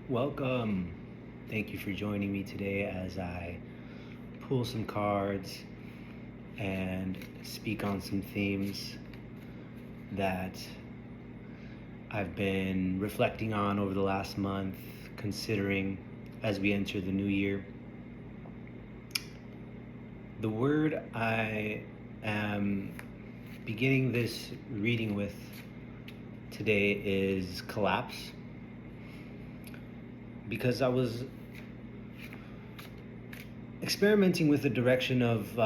Welcome. Thank you for joining me today as I pull some cards and speak on some themes that I've been reflecting on over the last month, considering as we enter the new year. The word I am beginning this reading with today is collapse, because I was experimenting with the direction of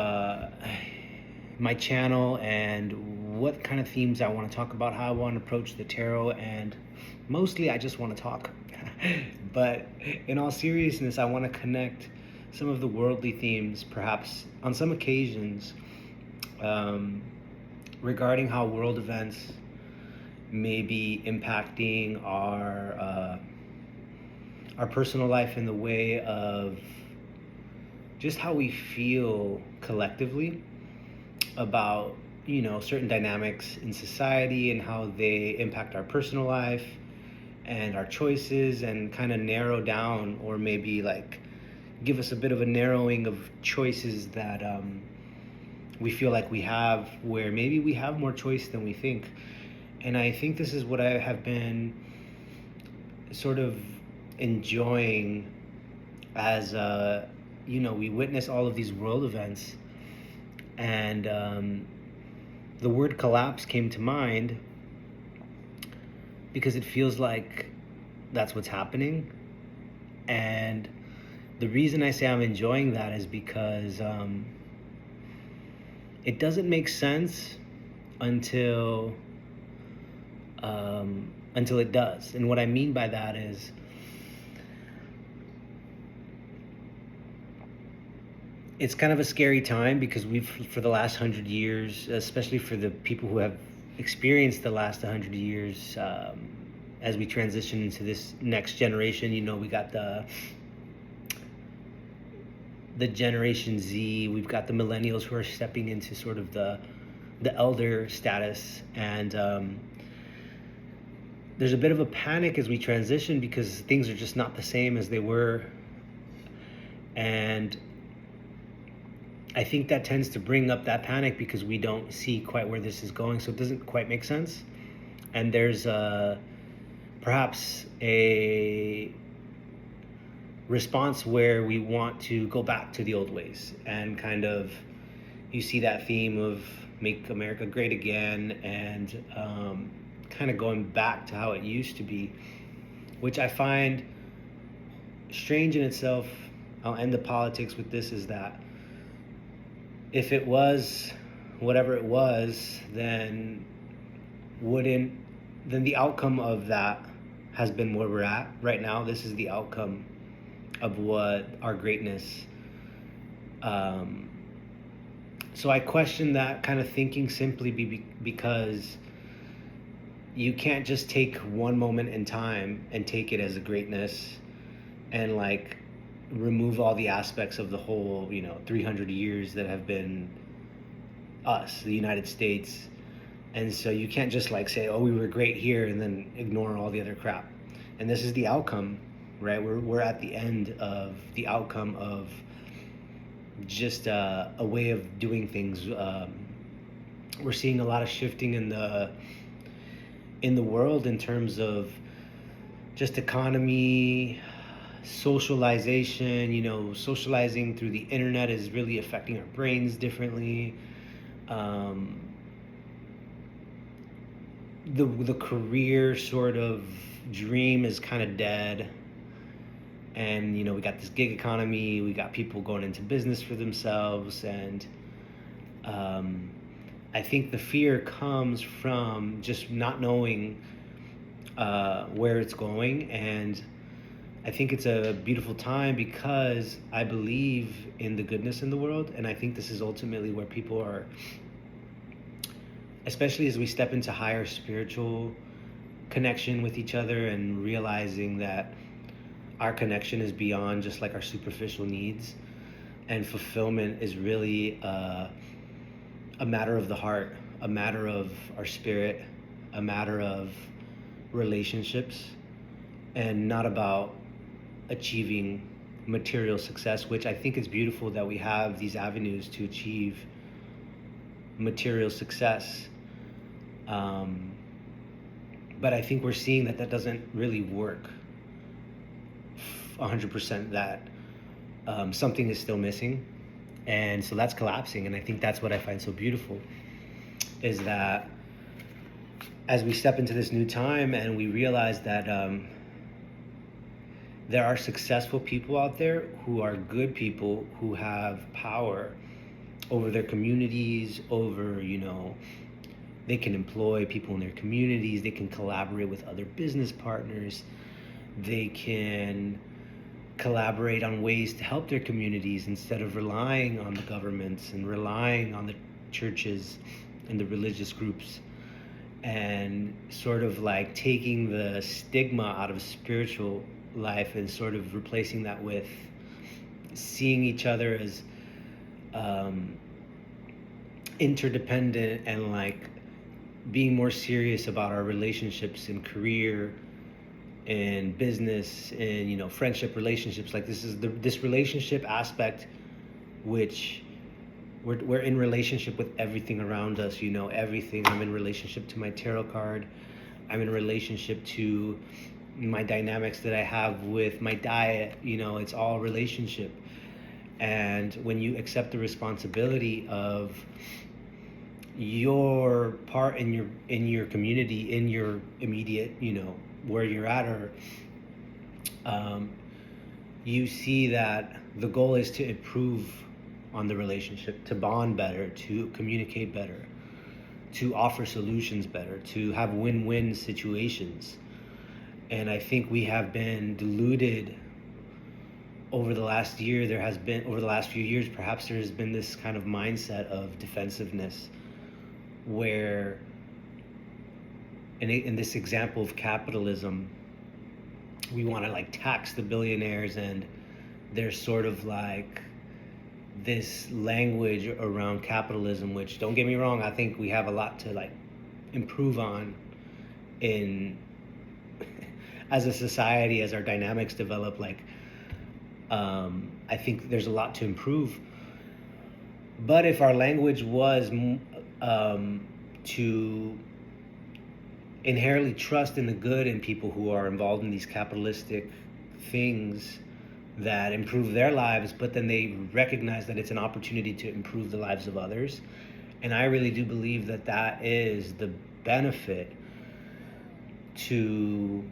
my channel and what kind of themes I want to talk about, how I want to approach the tarot, and mostly I just want to talk. But in all seriousness, I want to connect some of the worldly themes, perhaps on some occasions, um, regarding how world events may be impacting our personal life in the way of just how we feel collectively about certain dynamics in society and how they impact our personal life and our choices, and kind of narrow down, or maybe like give us a bit of a narrowing of choices that we feel like we have, where maybe we have more choice than we think. And I think this is what I have been sort of enjoying as we witness all of these world events. And the word collapse came to mind because it feels like that's what's happening. And the reason I say I'm enjoying that is because it doesn't make sense until until it does. And what I mean by that is, it's kind of a scary time, because we've, for the last 100 years, especially for the people who have experienced the last 100 years, as we transition into this next generation, we got the Generation Z, we've got the millennials who are stepping into sort of the elder status, and there's a bit of a panic as we transition, because things are just not the same as they were. And I think that tends to bring up that panic because we don't see quite where this is going, so it doesn't quite make sense. And there's perhaps a response where we want to go back to the old ways, and kind of, you see that theme of make America great again, and kind of going back to how it used to be, which I find strange in itself. I'll end the politics with this, is that if it was whatever it was, then the outcome of that has been where we're at right now. This is the outcome of what our greatness. So I question that kind of thinking, simply because you can't just take one moment in time and take it as a greatness, and like remove all the aspects of the whole 300 years that have been us, the United States. And so you can't just like say, oh, we were great here, and then ignore all the other crap. And this is the outcome, right? We're at the end of the outcome of just a way of doing things. We're seeing a lot of shifting in the world in terms of just economy, socialization. Socializing through the internet is really affecting our brains differently. The career sort of dream is kind of dead, and we got this gig economy, we got people going into business for themselves, and I think the fear comes from just not knowing where it's going. And I think it's a beautiful time, because I believe in the goodness in the world, and I think this is ultimately where people are, especially as we step into higher spiritual connection with each other, and realizing that our connection is beyond just like our superficial needs, and fulfillment is really a matter of the heart, a matter of our spirit, a matter of relationships, and not about achieving material success, which I think is beautiful that we have these avenues to achieve material success. Um, but I think we're seeing that that doesn't really work 100%, that something is still missing. And so that's collapsing. And I think that's what I find so beautiful, is that as we step into this new time and we realize that there are successful people out there who are good people who have power over their communities, over, they can employ people in their communities, they can collaborate with other business partners, they can collaborate on ways to help their communities instead of relying on the governments and relying on the churches and the religious groups, and sort of like taking the stigma out of spiritual life and sort of replacing that with seeing each other as interdependent, and like being more serious about our relationships in career and business and friendship relationships. Like this relationship aspect, which we're in relationship with everything around us, everything. I'm in relationship to my tarot card, I'm in relationship to my dynamics that I have with my diet, it's all relationship. And when you accept the responsibility of your part in your community, in your immediate, where you're at, or you see that the goal is to improve on the relationship, to bond better, to communicate better, to offer solutions better, to have win-win situations. And I think we have been deluded over the last year. Over the last few years, perhaps there's been this kind of mindset of defensiveness, where in this example of capitalism, we want to like tax the billionaires, and there's sort of like this language around capitalism, which, don't get me wrong, I think we have a lot to like improve on in as a society, as our dynamics develop. Like I think there's a lot to improve, but if our language was to inherently trust in the good in people who are involved in these capitalistic things that improve their lives, but then they recognize that it's an opportunity to improve the lives of others. And I really do believe that that is the benefit to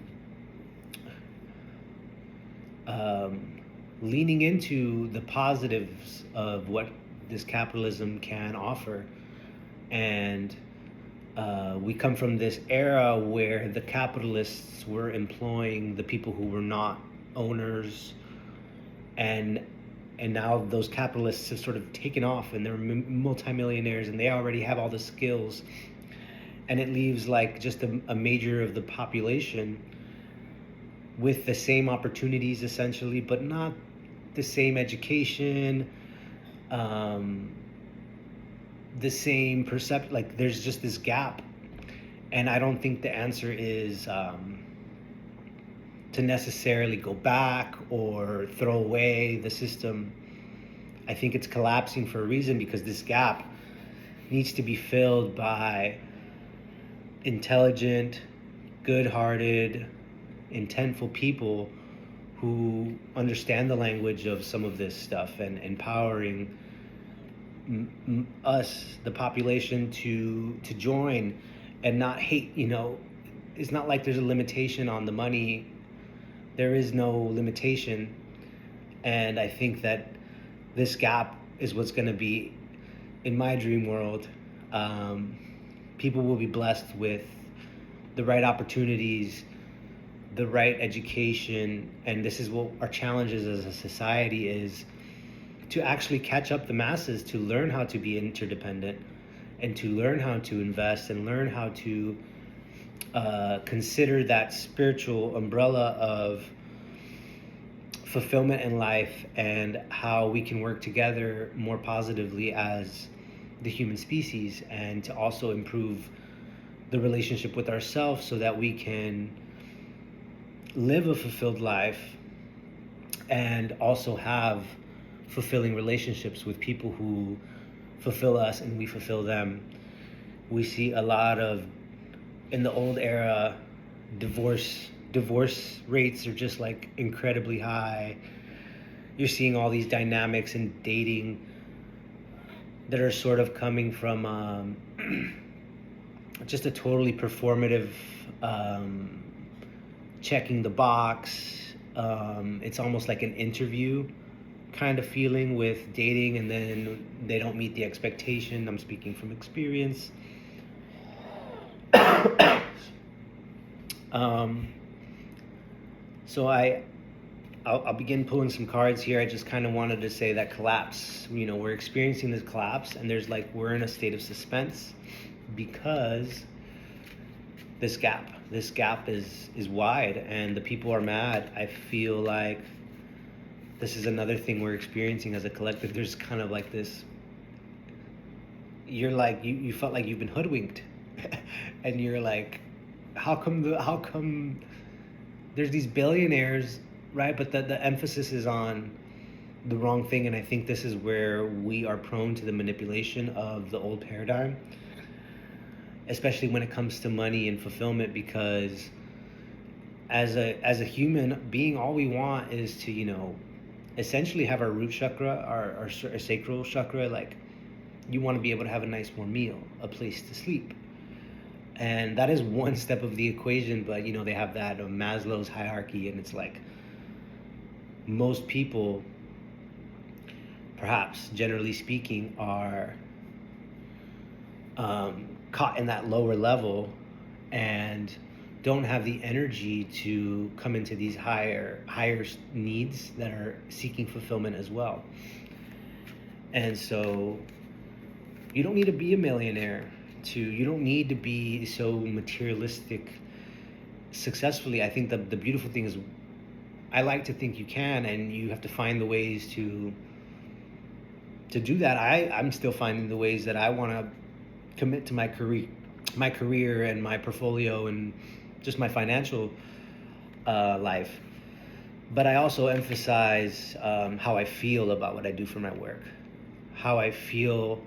leaning into the positives of what this capitalism can offer. And we come from this era where the capitalists were employing the people who were not owners, and now those capitalists have sort of taken off, and they're multimillionaires, and they already have all the skills, and it leaves like just a major of the population with the same opportunities essentially, but not the same education, the same perception. Like there's just this gap. And I don't think the answer is to necessarily go back or throw away the system. I think it's collapsing for a reason, because this gap needs to be filled by intelligent, good-hearted, intentful people who understand the language of some of this stuff, and empowering us, the population, to join and not hate. It's not like there's a limitation on the money. There is no limitation. And I think that this gap is what's going to be, in my dream world, people will be blessed with the right opportunities, the right education. And this is what our challenges as a society is, to actually catch up the masses, to learn how to be interdependent, and to learn how to invest, and learn how to consider that spiritual umbrella of fulfillment in life, and how we can work together more positively as the human species, and to also improve the relationship with ourselves so that we can live a fulfilled life and also have fulfilling relationships with people who fulfill us and we fulfill them. We see a lot of, in the old era, divorce rates are just like incredibly high. You're seeing all these dynamics in dating that are sort of coming from just a totally performative, um, checking the box. It's almost like an interview kind of feeling with dating, and then they don't meet the expectation. I'm speaking from experience. um, so I'll begin pulling some cards here. I just kind of wanted to say that collapse. We're experiencing this collapse, and we're in a state of suspense because this gap is wide, and the people are mad. I feel like this is another thing we're experiencing as a collective. There's kind of like this. You're like you felt like you've been hoodwinked, and you're like, how come there's these billionaires, right? But the emphasis is on the wrong thing, and I think this is where we are prone to the manipulation of the old paradigm, especially when it comes to money and fulfillment, because as a human being, all we want is to essentially have our root chakra, our sacral chakra. Like, you want to be able to have a nice warm meal, a place to sleep, and that is one step of the equation. But they have that Maslow's hierarchy, and it's like most people, perhaps generally speaking, are caught in that lower level and don't have the energy to come into these higher needs that are seeking fulfillment as well. And so you don't need to be a millionaire you don't need to be so materialistic successfully. I think the beautiful thing is, I like to think you can, and you have to find the ways to do that. I'm still finding the ways that I want to commit to my career and my portfolio and just my financial life. But I also emphasize how I feel about what I do for my work, how I feel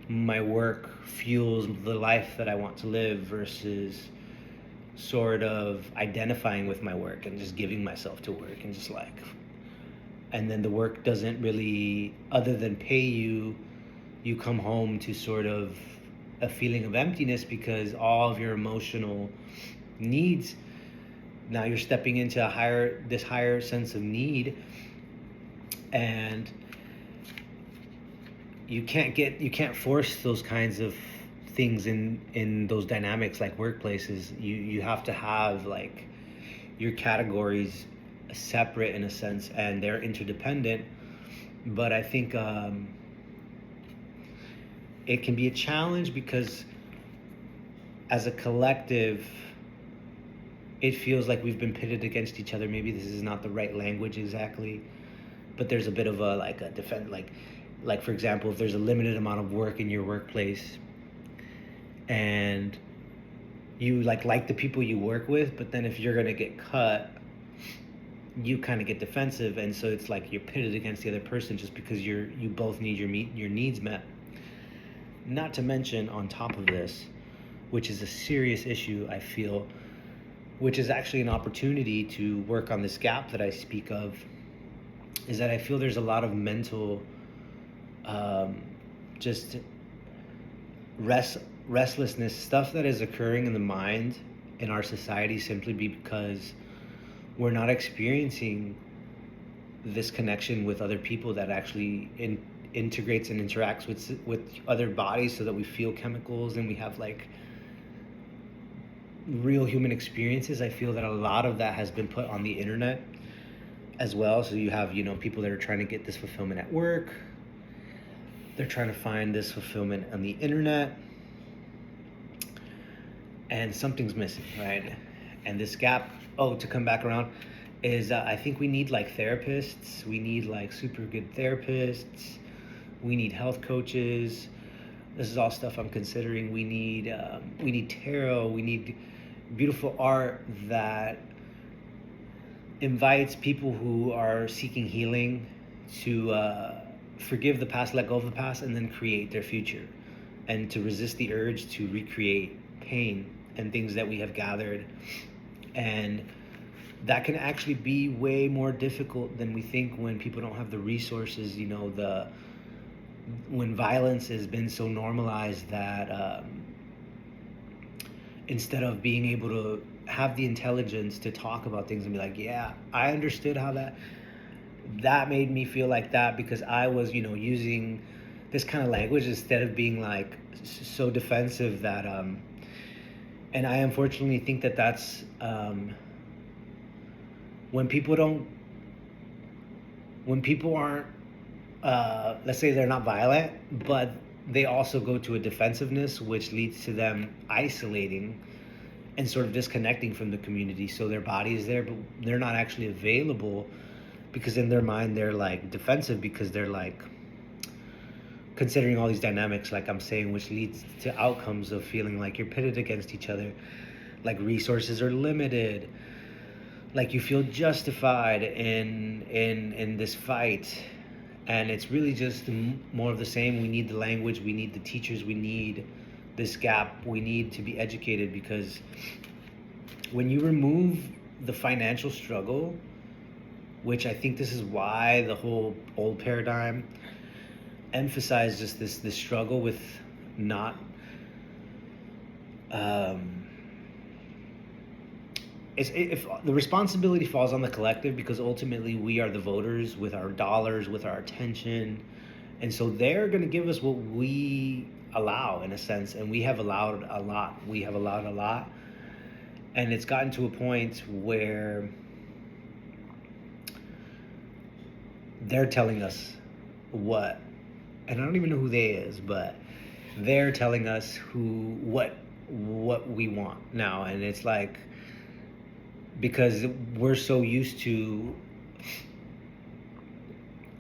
my work fuels the life that I want to live, versus sort of identifying with my work and just giving myself to work and just like, and then the work doesn't really, other than pay you come home to sort of a feeling of emptiness, because all of your emotional needs, now you're stepping into this higher sense of need, and you can't force those kinds of things in those dynamics like workplaces. You have to have like your categories separate in a sense, and they're interdependent. But I think it can be a challenge because as a collective, it feels like we've been pitted against each other. Maybe this is not the right language exactly, but there's a bit of a defense, like for example, if there's a limited amount of work in your workplace and you like the people you work with, but then if you're going to get cut, you kind of get defensive, and so it's like you're pitted against the other person just because you both need your needs met. Not to mention, on top of this, which is a serious issue, I feel, which is actually an opportunity to work on this gap that I speak of, is that I feel there's a lot of mental just restlessness, stuff that is occurring in the mind in our society, simply because we're not experiencing this connection with other people that actually integrates and interacts with other bodies, so that we feel chemicals and we have like real human experiences. I feel that a lot of that has been put on the internet as well. So you have people that are trying to get this fulfillment at work, they're trying to find this fulfillment on the internet, and something's missing, right? And this gap, to come back around, is I think we need like therapists. We need like super good therapists. We need health coaches. This is all stuff I'm considering. We need tarot. We need beautiful art that invites people who are seeking healing to forgive the past, let go of the past, and then create their future, and to resist the urge to recreate pain and things that we have gathered. And that can actually be way more difficult than we think when people don't have the resources. When violence has been so normalized that instead of being able to have the intelligence to talk about things and be like, yeah, I understood how that made me feel like that because I was, using this kind of language instead of being like so defensive that and I unfortunately think that that's when people don't when people aren't let's say they're not violent, but they also go to a defensiveness, which leads to them isolating and sort of disconnecting from the community. So their body is there, but they're not actually available because in their mind they're like defensive because they're like considering all these dynamics, like I'm saying, which leads to outcomes of feeling like you're pitted against each other, like resources are limited, like you feel justified in this fight. And it's really just more of the same. We need the language, we need the teachers, we need this gap, we need to be educated, because when you remove the financial struggle, which I think this is why the whole old paradigm emphasized just this struggle with not if the responsibility falls on the collective, because ultimately we are the voters with our dollars, with our attention, and so they're going to give us what we allow, in a sense. And we have allowed a lot, and it's gotten to a point where they're telling us what, and I don't even know who they is, but they're telling us what we want now. And it's like, because we're so used to,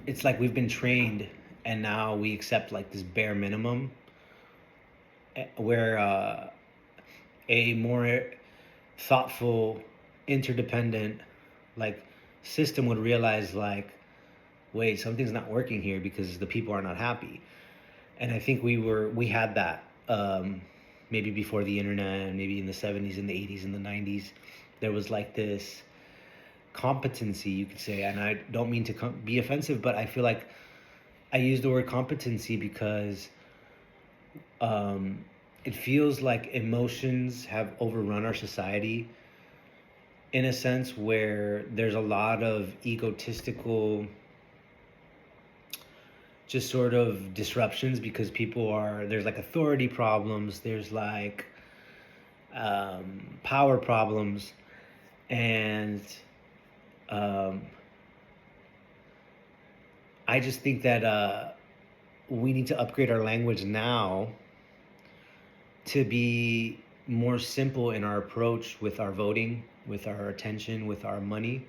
it's like we've been trained and now we accept like this bare minimum, where a more thoughtful, interdependent like system would realize like, wait, something's not working here because the people are not happy. And I think we had that maybe before the internet, maybe in the 70s and the 80s and the 90s. There was like this competency, you could say, and I don't mean to be offensive, but I feel like I use the word competency because it feels like emotions have overrun our society in a sense, where there's a lot of egotistical just sort of disruptions, because there's like authority problems, there's like power problems, and I just think that we need to upgrade our language now to be more simple in our approach with our voting, with our attention, with our money,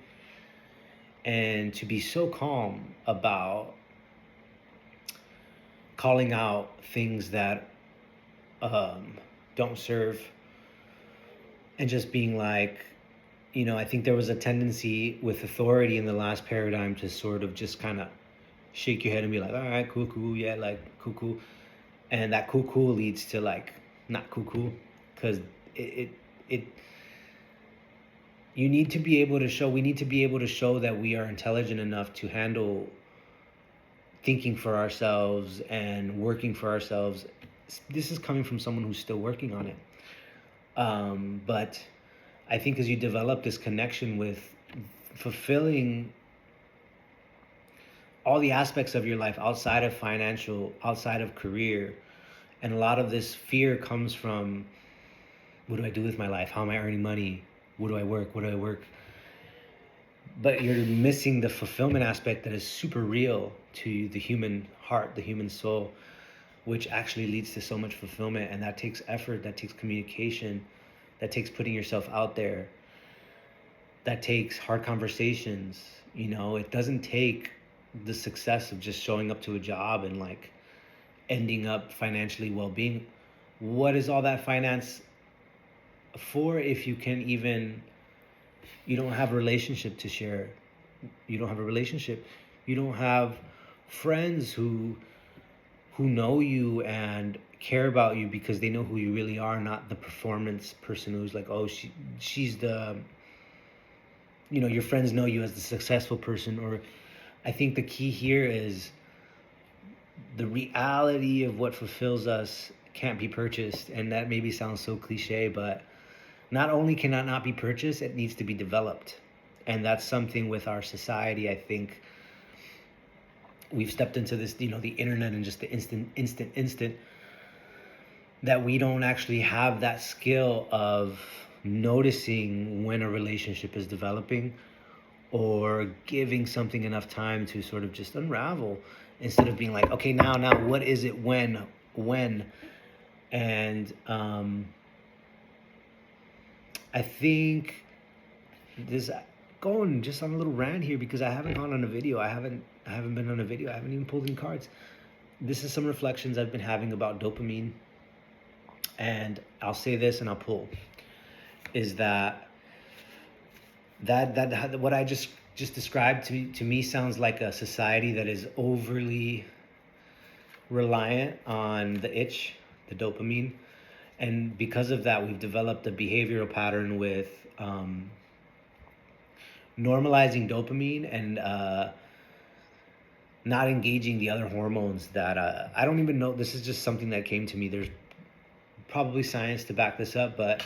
and to be so calm about calling out things that don't serve, and just being like, I think there was a tendency with authority in the last paradigm to sort of just kind of shake your head and be like, all right, cool, yeah, like cool. And that cool leads to like not cool, because it we need to be able to show that we are intelligent enough to handle thinking for ourselves and working for ourselves. This is coming from someone who's still working on it. But I think as you develop this connection with fulfilling all the aspects of your life outside of financial, outside of career, and a lot of this fear comes from, what do I do with my life? How am I earning money? What do I work? But you're missing the fulfillment aspect that is super real to the human heart, the human soul, which actually leads to so much fulfillment. And that takes effort, that takes communication, that takes putting yourself out there, that takes hard conversations. It doesn't take the success of just showing up to a job and like ending up financially well-being. What is all that finance for if you can even You don't have a relationship to share. You don't have a relationship. You don't have friends who know you and care about you because they know who you really are, not the performance person who's like, oh, she's the, your friends know you as the successful person. Or I think the key here is the reality of what fulfills us can't be purchased. And that maybe sounds so cliche, but not only can that not be purchased, it needs to be developed. And that's something with our society. I think we've stepped into this, the internet and just the instant that we don't actually have that skill of noticing when a relationship is developing or giving something enough time to sort of just unravel, instead of being like, okay, now what is it, when. And I think this, going just on a little rant here, because I haven't gone on a video. I haven't been on a video. I haven't even pulled in cards. This is some reflections I've been having about dopamine. And I'll say this and I'll pull. Is that what I just described to me sounds like a society that is overly reliant on the itch, the dopamine. And because of that, we've developed a behavioral pattern with normalizing dopamine and not engaging the other hormones that I don't even know. This is just something that came to me. There's probably science to back this up, but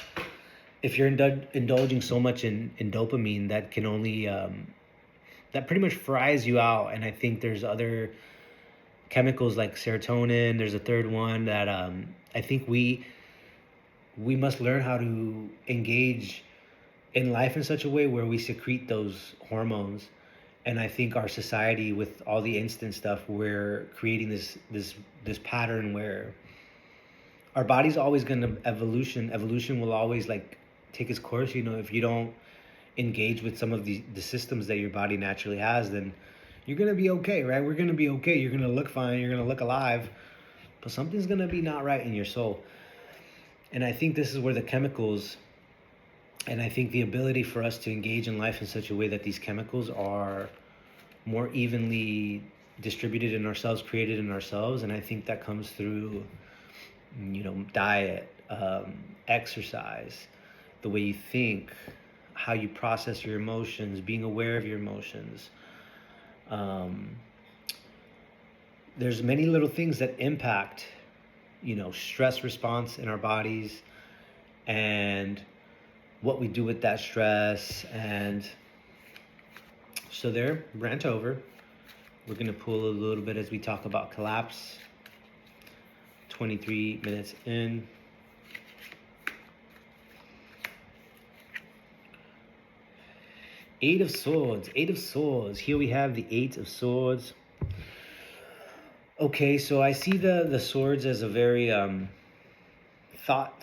if you're indulging so much in dopamine, that can only that pretty much fries you out. And I think there's other chemicals like serotonin. There's a third one that I think we must learn how to engage in life in such a way where we secrete those hormones. And I think our society, with all the instant stuff, we're creating this pattern where our body's always going to evolution will always like take its course. If you don't engage with some of the systems that your body naturally has, then you're going to be okay, right? We're going to be okay. You're going to look fine. You're going to look alive, but something's going to be not right in your soul. And I think this is where the chemicals, and I think the ability for us to engage in life in such a way that these chemicals are more evenly distributed in ourselves, created in ourselves. And I think that comes through, diet, exercise, the way you think, how you process your emotions, being aware of your emotions. There's many little things that impact, stress response in our bodies and what we do with that stress. And so there, rant over. We're going to pull a little bit as we talk about collapse. 23 minutes in. Eight of Swords. Here we have the Eight of Swords. Okay, so I see the swords as a very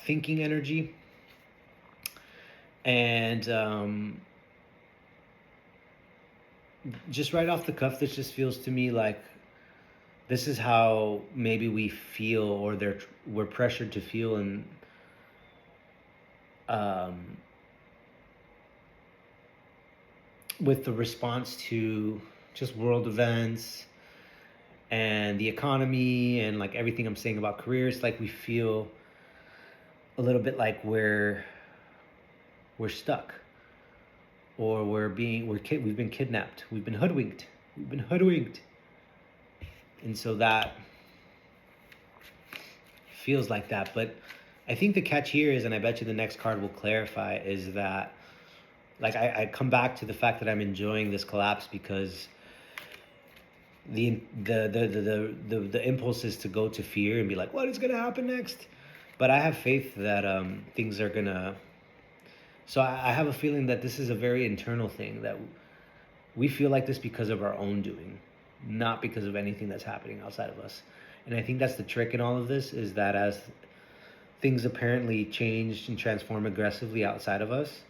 thinking energy. And just right off the cuff, this just feels to me like this is how maybe we feel, or we're pressured to feel. And with the response to just world events and the economy and like everything I'm saying about careers, like we feel a little bit like we're stuck, or we've been kidnapped, we've been hoodwinked. And so that feels like that. But I think the catch here is, and I bet you the next card will clarify, is that like I come back to the fact that I'm enjoying this collapse because the impulse is to go to fear and be like, what is going to happen next? But I have faith that things are going to... So I have a feeling that this is a very internal thing, that we feel like this because of our own doing, not because of anything that's happening outside of us. And I think that's the trick in all of this, is that as things apparently change and transform aggressively outside of us,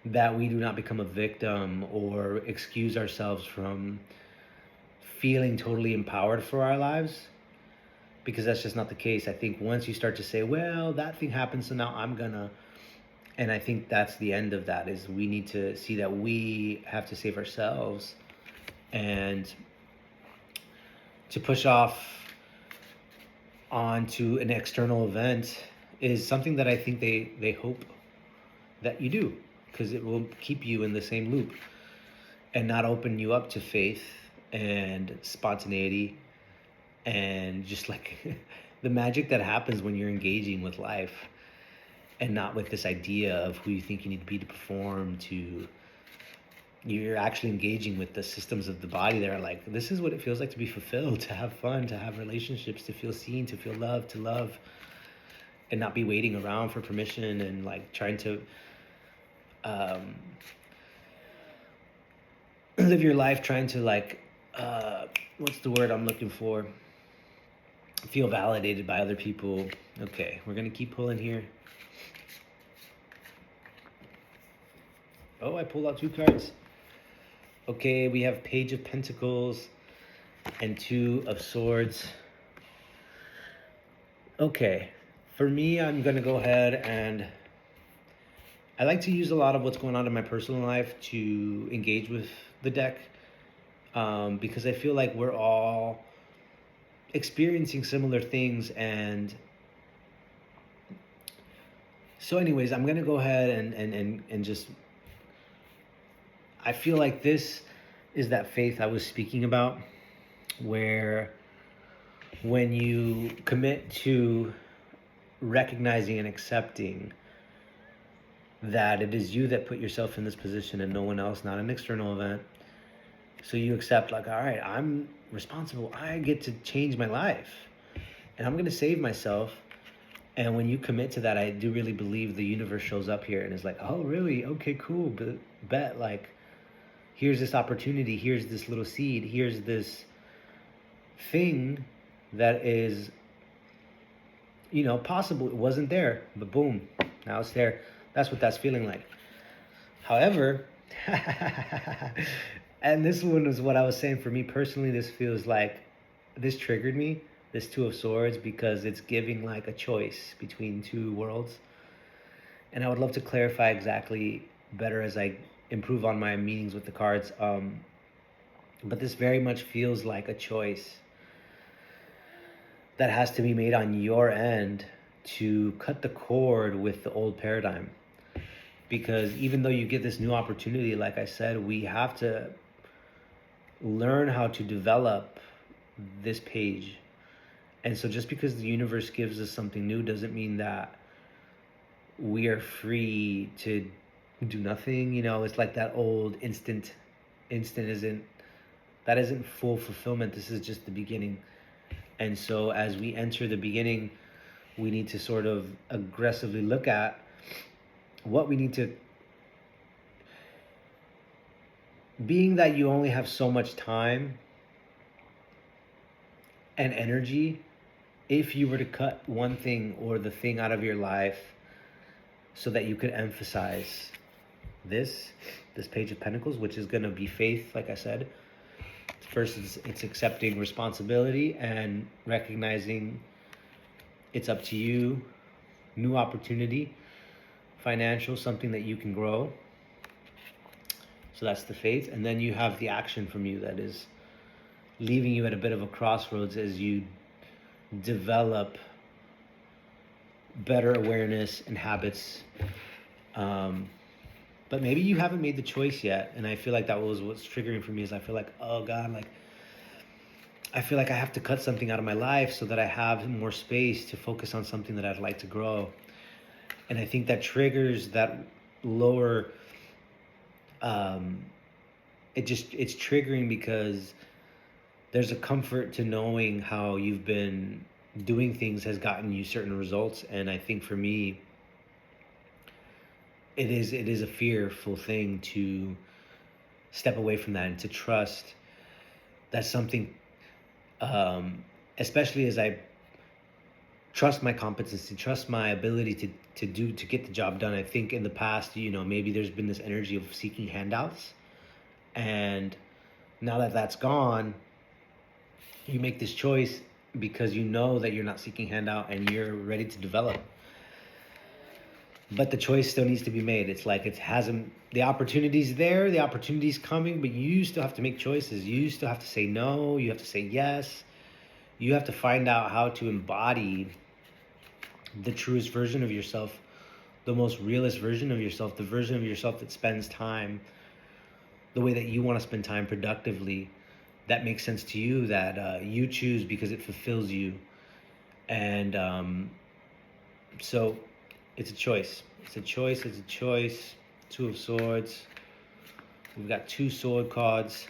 that we do not become a victim or excuse ourselves from feeling totally empowered for our lives, because that's just not the case. I think once you start to say, well, that thing happened, so now I'm gonna, And I think that's the end of that, is we need to see that we have to save ourselves, and to push off onto an external event is something that I think they hope that you do, because it will keep you in the same loop and not open you up to faith and spontaneity and just like the magic that happens when you're engaging with life, and not with this idea of who you think you need to be to perform. To You're actually engaging with the systems of the body that are like, this is what it feels like to be fulfilled, to have fun, to have relationships, to feel seen, to feel loved, to love, and not be waiting around for permission and like trying to um, live your life trying to like what's the word I'm looking for, feel validated by other people. Okay, we're gonna keep pulling here. Oh, I pulled out 2 cards. Okay, we have Page of Pentacles and 2 of Swords. Okay, for me, I'm gonna go ahead and I like to use a lot of what's going on in my personal life to engage with the deck, because I feel like we're all experiencing similar things. And so anyways, I'm gonna go ahead and just, I feel like this is that faith I was speaking about, where when you commit to recognizing and accepting that it is you that put yourself in this position and no one else, not an external event. So you accept, like, all right, I'm responsible. I get to change my life and I'm going to save myself. And when you commit to that, I do really believe the universe shows up here and is like, oh, really? Okay, cool. Bet, like, here's this opportunity. Here's this little seed. Here's this thing that is, possible. It wasn't there, but boom, now it's there. That's what that's feeling like. However, and this one is what I was saying, for me personally, this feels like, this triggered me, this 2 of Swords, because it's giving like a choice between 2 worlds. And I would love to clarify exactly better as I improve on my meanings with the cards. But this very much feels like a choice that has to be made on your end to cut the cord with the old paradigm. Because even though you get this new opportunity, like I said, we have to learn how to develop this page. And so just because the universe gives us something new doesn't mean that we are free to do nothing. It's like that old instant isn't full fulfillment. This is just the beginning. And so as we enter the beginning, we need to sort of aggressively look at what we need to, being that you only have so much time and energy, if you were to cut one thing or the thing out of your life so that you could emphasize this Page of Pentacles, which is going to be faith, like I said. First, it's accepting responsibility and recognizing it's up to you. New opportunity, financial, something that you can grow. So that's the faith. And then you have the action from you that is leaving you at a bit of a crossroads as you develop better awareness and habits. But maybe you haven't made the choice yet. And I feel like that was what's triggering for me, is I feel like, oh God, like, I feel like I have to cut something out of my life so that I have more space to focus on something that I'd like to grow. And I think that triggers that lower, it's triggering because there's a comfort to knowing how you've been doing things has gotten you certain results. And I think for me, it is a fearful thing to step away from that and to trust that something, especially as I trust my competency, trust my ability to get the job done. I think in the past, maybe there's been this energy of seeking handouts, and now that that's gone, you make this choice because you know that you're not seeking handout and you're ready to develop. but the choice still needs to be made. It's like it hasn't, the opportunity's there, the opportunity's coming, but you still have to make choices. You still have to say no, you have to say yes. You have to find out how to embody the truest version of yourself, the most realist version of yourself, the version of yourself that spends time the way that you want to spend time productively, that makes sense to you, that you choose because it fulfills you. And so it's a choice. It's a choice. It's a choice. Two of Swords. We've got two sword cards.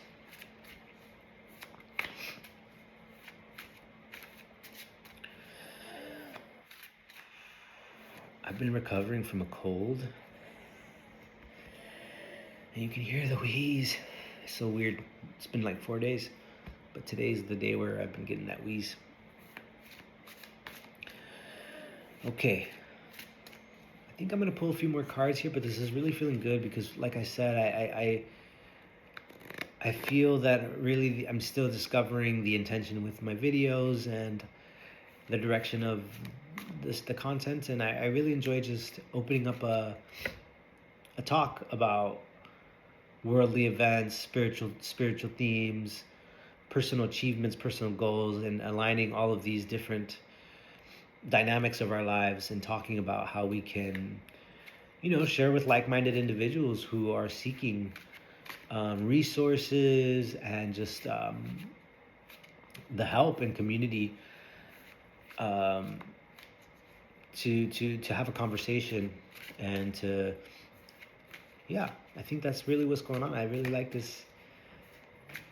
I've been recovering from a cold. And you can hear the wheeze. It's so weird. It's been like 4 days. But today's the day where I've been getting that wheeze. Okay. I think I'm going to pull a few more cards here, but this is really feeling good because, like I said, I feel that really I'm still discovering the intention with my videos and the direction of the content, and I really enjoy just opening up a talk about worldly events, spiritual themes, personal achievements, personal goals, and aligning all of these different dynamics of our lives and talking about how we can, share with like-minded individuals who are seeking resources and just the help and community to have a conversation and to, yeah, I think that's really what's going on. I really like this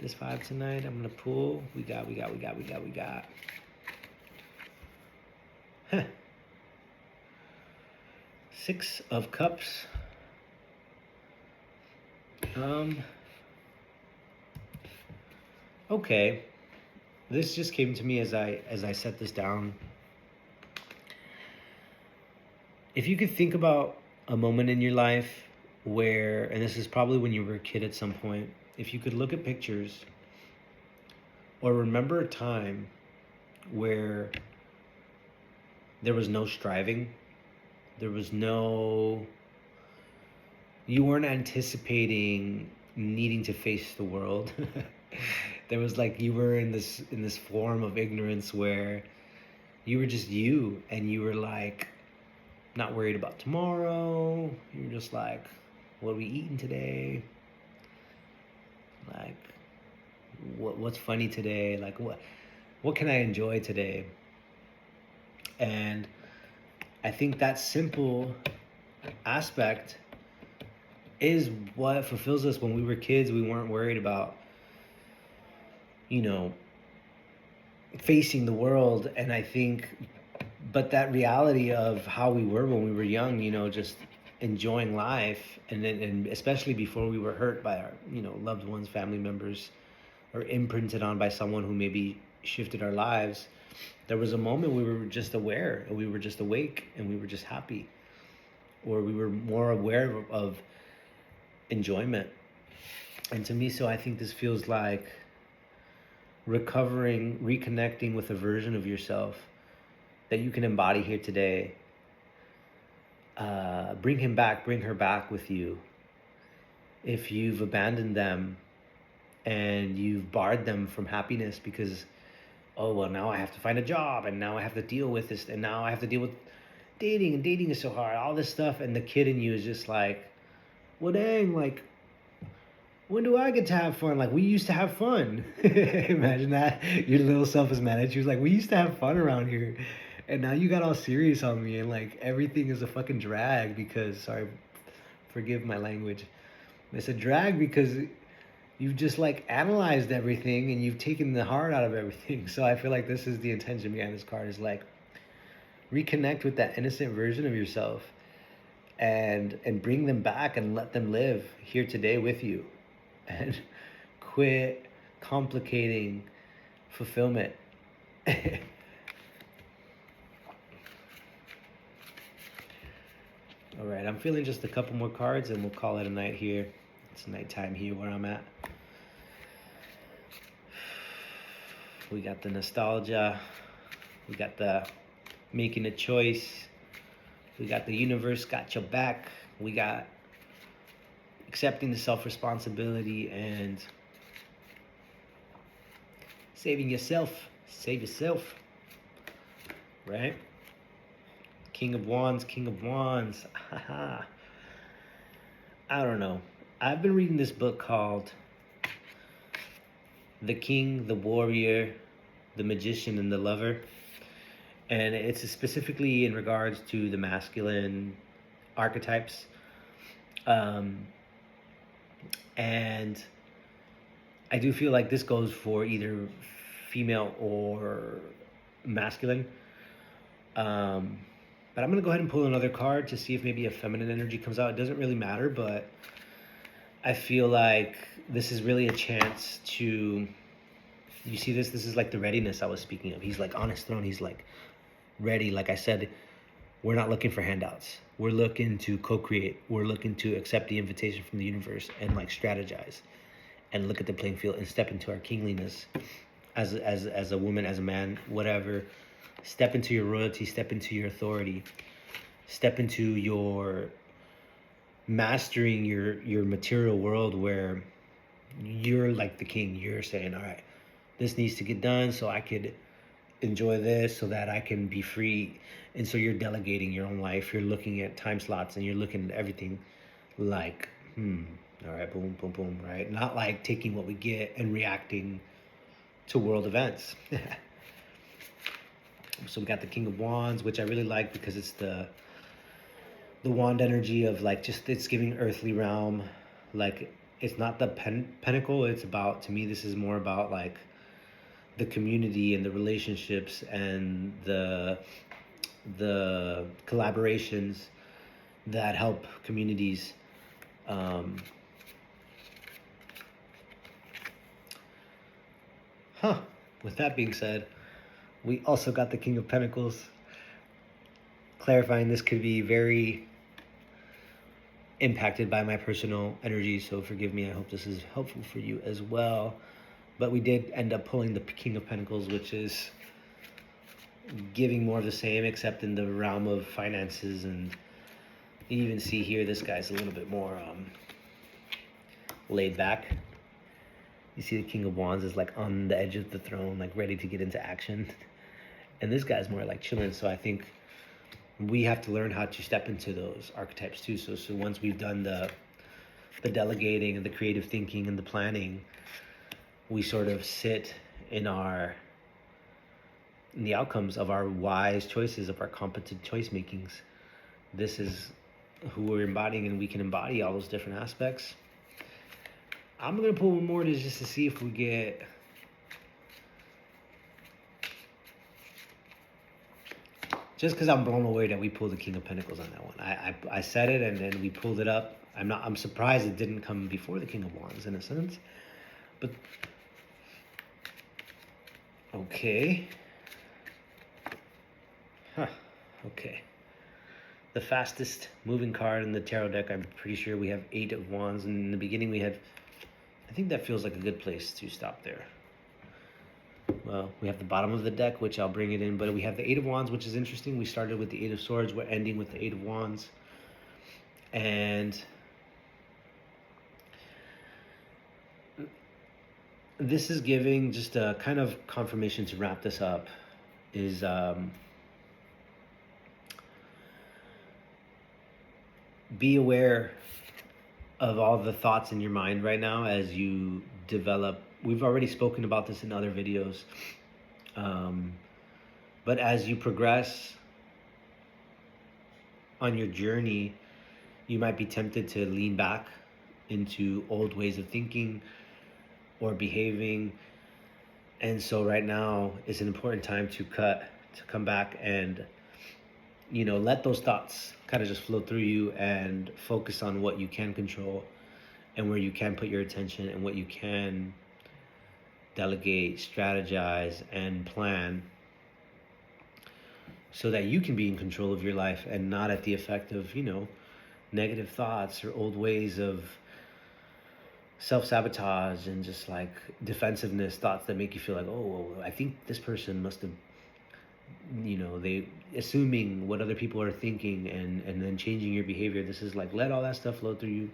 vibe tonight. I'm gonna pull. We got. Six of Cups. Okay. This just came to me as I set this down. If you could think about a moment in your life where, and this is probably when you were a kid at some point, if you could look at pictures or remember a time where there was no striving, there was no, you weren't anticipating needing to face the world. There was like, you were in this form of ignorance where you were just you, and you were like not worried about tomorrow. You were just like, what are we eating today? Like, what's funny today? Like, what can I enjoy today? And I think that simple aspect is what fulfills us. When we were kids, we weren't worried about, facing the world. And I think, but that reality of how we were when we were young, just enjoying life, and especially before we were hurt by our, loved ones, family members, or imprinted on by someone who maybe shifted our lives, there was a moment we were just aware, and we were just awake, and we were just happy, or we were more aware of enjoyment. And to me, so I think this feels like recovering, reconnecting with a version of yourself that you can embody here today. Bring him back, bring her back with you. If you've abandoned them and you've barred them from happiness because, oh, well, now I have to find a job, and now I have to deal with this, and now I have to deal with dating, and dating is so hard, all this stuff, and the kid in you is just like, well, dang, like, when do I get to have fun? Like, we used to have fun. Imagine that. Your little self is mad at you. It's like, we used to have fun around here. And now you got all serious on me, and like everything is a fucking drag because, sorry, forgive my language. It's a drag because you've just like analyzed everything and you've taken the heart out of everything. So I feel like this is the intention behind this card, is like reconnect with that innocent version of yourself and bring them back and let them live here today with you. And quit complicating fulfillment. All right, I'm feeling just a couple more cards and we'll call it a night here. It's nighttime here where I'm at. We got the nostalgia. We got the making a choice. We got the universe got your back. We got accepting the self-responsibility and saving yourself. Save yourself, right? King of Wands, King of Wands. I don't know. I've been reading this book called The King, the Warrior, the Magician, and the Lover. And it's specifically in regards to the masculine archetypes. And I do feel like this goes for either female or masculine. But I'm going to go ahead and pull another card to see if maybe a feminine energy comes out. It doesn't really matter, but I feel like this is really a chance to, you see this? This is like the readiness I was speaking of. He's like on his throne. He's like ready. Like I said, we're not looking for handouts. We're looking to co-create. We're looking to accept the invitation from the universe and like strategize and look at the playing field and step into our kingliness as a woman, as a man, whatever. Step into your royalty, step into your authority, step into your mastering your material world where you're like the king. You're saying, all right, this needs to get done so I could enjoy this, so that I can be free. And so you're delegating your own life. You're looking at time slots and you're looking at everything like, all right, boom, boom, boom, right? Not like taking what we get and reacting to world events. So we got the King of Wands, which I really like because it's the wand energy of like just it's giving earthly realm. Like it's not the pentacle. It's about, to me, this is more about like the community and the relationships and the collaborations that help communities. With that being said, we also got the King of Pentacles, clarifying this could be very impacted by my personal energy, so forgive me. I hope this is helpful for you as well. But we did end up pulling the King of Pentacles, which is giving more of the same, except in the realm of finances. And you even see here, this guy's a little bit more laid back. You see the King of Wands is like on the edge of the throne, like ready to get into action. And this guy's more like chilling. So I think we have to learn how to step into those archetypes too. So once we've done the delegating and the creative thinking and the planning, we sort of sit in the outcomes of our wise choices, of our competent choice makings. This is who we're embodying, and we can embody all those different aspects. I'm gonna pull more just to see if we get just because I'm blown away that we pulled the King of Pentacles on that one. I said it and then we pulled it up. I'm surprised it didn't come before the King of Wands in a sense. But okay. Okay. The fastest moving card in the tarot deck, I'm pretty sure we have 8 of Wands, and in the beginning we had, I think that feels like a good place to stop there. Well, we have the bottom of the deck, which I'll bring it in, but we have the 8 of Wands, which is interesting. We started with the 8 of Swords, we're ending with the 8 of Wands. And this is giving just a kind of confirmation to wrap this up, is be aware of all the thoughts in your mind right now as you develop. We've already spoken about this in other videos, but as you progress on your journey, you might be tempted to lean back into old ways of thinking or behaving. And so right now is an important time to come back and, let those thoughts kind of just flow through you and focus on what you can control and where you can put your attention and what you can delegate, strategize, and plan, so that you can be in control of your life and not at the effect of, negative thoughts or old ways of self-sabotage and just like defensiveness thoughts that make you feel like, oh, I think this person must have they assuming what other people are thinking and then changing your behavior. This is like, let all that stuff flow through you.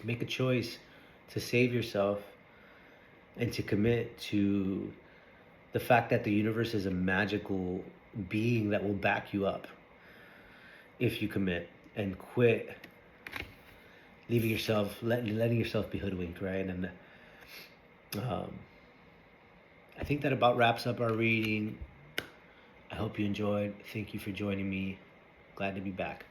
Make a choice to save yourself and to commit to the fact that the universe is a magical being that will back you up if you commit, and quit letting yourself be hoodwinked, right? And um, I think that about wraps up our reading. I hope you enjoyed. Thank you for joining me. Glad to be back.